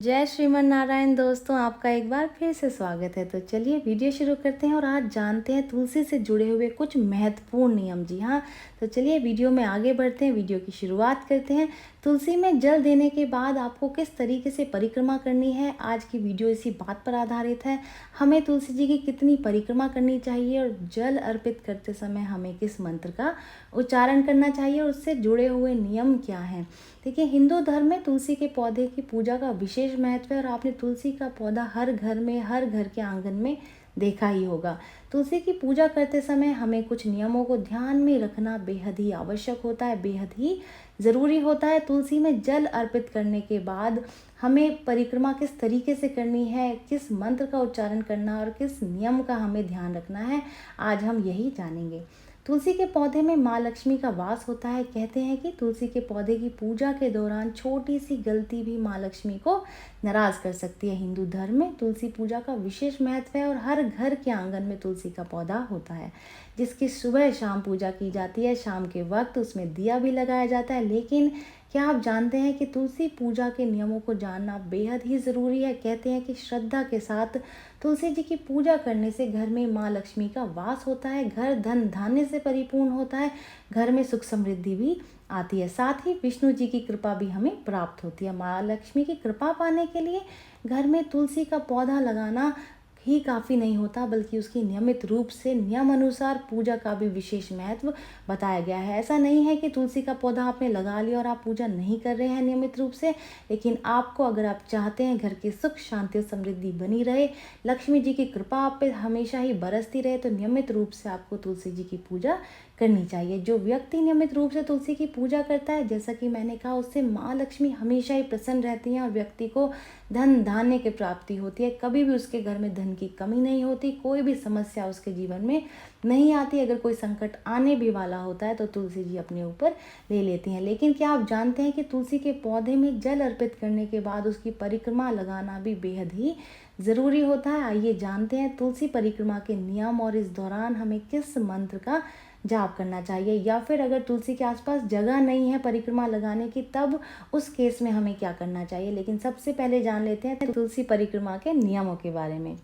जय श्रीमन नारायण दोस्तों, आपका एक बार फिर से स्वागत है। तो चलिए वीडियो शुरू करते हैं और आज जानते हैं तुलसी से जुड़े हुए कुछ महत्वपूर्ण नियम। जी हाँ, तो चलिए वीडियो में आगे बढ़ते हैं, वीडियो की शुरुआत करते हैं। तुलसी में जल देने के बाद आपको किस तरीके से परिक्रमा करनी है, आज की वीडियो इसी बात पर आधारित है। हमें तुलसी जी की कितनी परिक्रमा करनी चाहिए और जल अर्पित करते समय हमें किस मंत्र का उच्चारण करना चाहिए और उससे जुड़े हुए नियम क्या हैं। देखिए, हिंदू धर्म में तुलसी के पौधे की पूजा का विशेष महत्व है और आपने तुलसी का पौधा हर घर में, हर घर के आंगन में देखा ही होगा। तुलसी की पूजा करते समय हमें कुछ नियमों को ध्यान में रखना बेहद ही आवश्यक होता है, बेहद ही ज़रूरी होता है। तुलसी में जल अर्पित करने के बाद हमें परिक्रमा किस तरीके से करनी है, किस मंत्र का उच्चारण करना और किस नियम का हमें ध्यान रखना है, आज हम यही जानेंगे। तुलसी के पौधे में माँ लक्ष्मी का वास होता है। कहते हैं कि तुलसी के पौधे की पूजा के दौरान छोटी सी गलती भी माँ लक्ष्मी को नाराज कर सकती है। हिंदू धर्म में तुलसी पूजा का विशेष महत्व है और हर घर के आंगन में तुलसी का पौधा होता है, जिसकी सुबह शाम पूजा की जाती है। शाम के वक्त उसमें दिया भी लगाया जाता है। लेकिन क्या आप जानते हैं कि तुलसी पूजा के नियमों को जानना बेहद ही ज़रूरी है। कहते हैं कि श्रद्धा के साथ तुलसी जी की पूजा करने से घर में माँ लक्ष्मी का वास होता है, घर धन धान्य से परिपूर्ण होता है, घर में सुख समृद्धि भी आती है। साथ ही विष्णु जी की कृपा भी हमें प्राप्त होती है। माँ लक्ष्मी की कृपा पाने के लिए घर में तुलसी का पौधा लगाना ही काफ़ी नहीं होता, बल्कि उसकी नियमित रूप से नियम अनुसार पूजा का भी विशेष महत्व बताया गया है। ऐसा नहीं है कि तुलसी का पौधा आपने लगा लिया और आप पूजा नहीं कर रहे हैं नियमित रूप से, लेकिन आपको, अगर आप चाहते हैं घर की सुख शांति और समृद्धि बनी रहे, लक्ष्मी जी की कृपा आप पे हमेशा ही बरसती रहे, तो नियमित रूप से आपको तुलसी जी की पूजा करनी चाहिए। जो व्यक्ति नियमित रूप से तुलसी की पूजा करता है, जैसा कि मैंने कहा, उससे माँ लक्ष्मी हमेशा ही प्रसन्न रहती हैं और व्यक्ति को धन धान्य की प्राप्ति होती है। कभी भी उसके घर में धन की कमी नहीं होती, कोई भी समस्या उसके जीवन में नहीं आती। अगर कोई संकट आने भी वाला होता है तो तुलसी जी अपने ऊपर ले लेती हैं। लेकिन क्या आप जानते हैं कि तुलसी के पौधे में जल अर्पित करने के बाद उसकी परिक्रमा लगाना भी बेहद ही ज़रूरी होता है। आइए जानते हैं तुलसी परिक्रमा के नियम और इस दौरान हमें किस मंत्र का जाप करना चाहिए, या फिर अगर तुलसी के आसपास जगह नहीं है परिक्रमा लगाने की, तब उस केस में हमें क्या करना चाहिए। लेकिन सबसे पहले जान लेते हैं तुलसी परिक्रमा के नियमों के बारे में।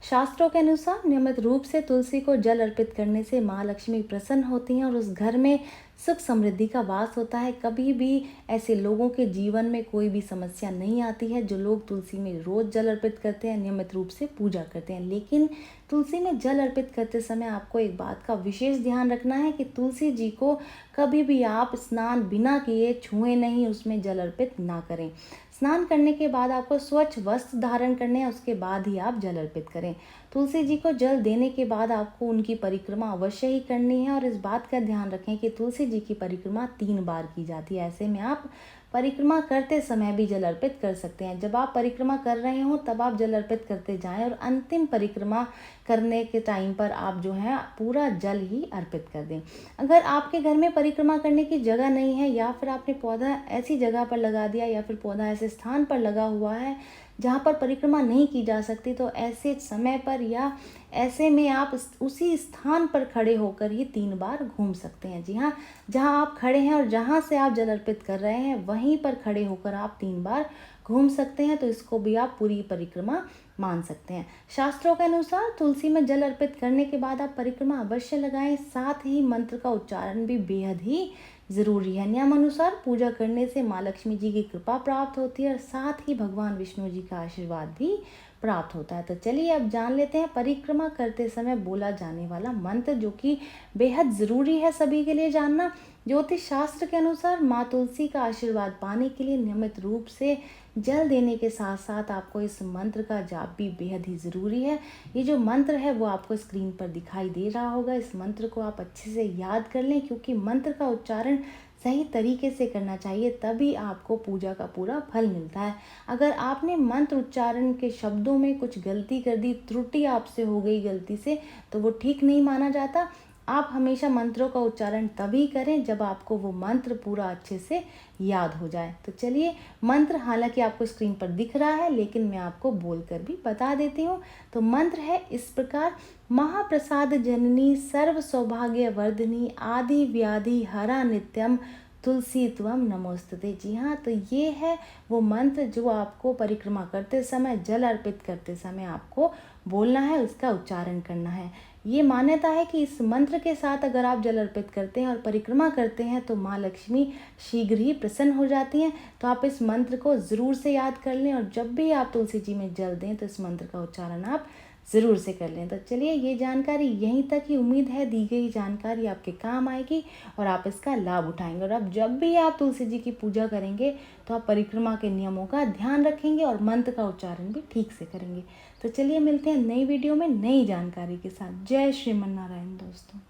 शास्त्रों के अनुसार नियमित रूप से तुलसी को जल अर्पित करने से माँ लक्ष्मी प्रसन्न होती हैं और उस घर में सुख समृद्धि का वास होता है। कभी भी ऐसे लोगों के जीवन में कोई भी समस्या नहीं आती है जो लोग तुलसी में रोज जल अर्पित करते हैं, नियमित रूप से पूजा करते हैं। लेकिन तुलसी में जल अर्पित करते समय आपको एक बात का विशेष ध्यान रखना है कि तुलसी जी को कभी भी आप स्नान बिना किए छुएं नहीं, उसमें जल अर्पित ना करें। स्नान करने के बाद आपको स्वच्छ वस्त्र धारण करने हैं, उसके बाद ही आप जल अर्पित करें। तुलसी जी को जल देने के बाद आपको उनकी परिक्रमा अवश्य ही करनी है और इस बात का ध्यान रखें कि तुलसी जी की परिक्रमा 3 बार की जाती है। ऐसे में आप परिक्रमा करते समय भी जल अर्पित कर सकते हैं। जब आप परिक्रमा कर रहे हो तब आप जल अर्पित करते जाएं और अंतिम परिक्रमा करने के टाइम पर आप जो है पूरा जल ही अर्पित कर दें। अगर आपके घर में परिक्रमा करने की जगह नहीं है, या फिर आपने पौधा ऐसी जगह पर लगा दिया, या फिर पौधा ऐसे स्थान पर लगा हुआ है जहाँ पर परिक्रमा नहीं की जा सकती, तो ऐसे समय पर या ऐसे में आप उसी स्थान पर खड़े होकर ही 3 बार घूम सकते हैं। जी हाँ, जहाँ आप खड़े हैं और जहाँ से आप जल अर्पित कर रहे हैं वहीं पर खड़े होकर आप 3 बार घूम सकते हैं, तो इसको भी आप पूरी परिक्रमा मान सकते हैं। शास्त्रों के अनुसार तुलसी में जल अर्पित करने के बाद आप परिक्रमा अवश्य लगाएं, साथ ही मंत्र का उच्चारण भी बेहद ही ज़रूरी है। नियम अनुसार पूजा करने से माँ लक्ष्मी जी की कृपा प्राप्त होती है और साथ ही भगवान विष्णु जी का आशीर्वाद भी प्राप्त होता है। तो चलिए अब जान लेते हैं परिक्रमा करते समय बोला जाने वाला मंत्र, जो कि बेहद ज़रूरी है सभी के लिए जानना। ज्योतिष शास्त्र के अनुसार माँ तुलसी का आशीर्वाद पाने के लिए नियमित रूप से जल देने के साथ साथ आपको इस मंत्र का जाप भी बेहद ही ज़रूरी है। ये जो मंत्र है वो आपको स्क्रीन पर दिखाई दे रहा होगा। इस मंत्र को आप अच्छे से याद कर लें, क्योंकि मंत्र का उच्चारण सही तरीके से करना चाहिए, तभी आपको पूजा का पूरा फल मिलता है। अगर आपने मंत्र उच्चारण के शब्दों में कुछ गलती कर दी, त्रुटि आपसे हो गई गलती से, तो वो ठीक नहीं माना जाता। आप हमेशा मंत्रों का उच्चारण तभी करें जब आपको वो मंत्र पूरा अच्छे से याद हो जाए। तो चलिए, मंत्र हालांकि आपको स्क्रीन पर दिख रहा है, लेकिन मैं आपको बोलकर भी बता देती हूँ। तो मंत्र है इस प्रकार: महाप्रसाद जननी सर्व सौभाग्य वर्धिनी आदि व्याधि हरा नित्यम तुलसी त्वम नमोस्तुते। जी हाँ, तो ये है वो मंत्र जो आपको परिक्रमा करते समय, जल अर्पित करते समय आपको बोलना है, उसका उच्चारण करना है। ये मान्यता है कि इस मंत्र के साथ अगर आप जल अर्पित करते हैं और परिक्रमा करते हैं तो माँ लक्ष्मी शीघ्र ही प्रसन्न हो जाती हैं। तो आप इस मंत्र को ज़रूर से याद कर लें और जब भी आप तुलसी जी में जल दें तो इस मंत्र का उच्चारण आप ज़रूर से कर लें। तो चलिए, ये जानकारी यहीं तक ही। उम्मीद है दी गई जानकारी आपके काम आएगी और आप इसका लाभ उठाएंगे। और अब जब भी आप तुलसी जी की पूजा करेंगे तो आप परिक्रमा के नियमों का ध्यान रखेंगे और मंत्र का उच्चारण भी ठीक से करेंगे। तो चलिए, मिलते हैं नई वीडियो में नई जानकारी के साथ। जय श्रीमन नारायण दोस्तों।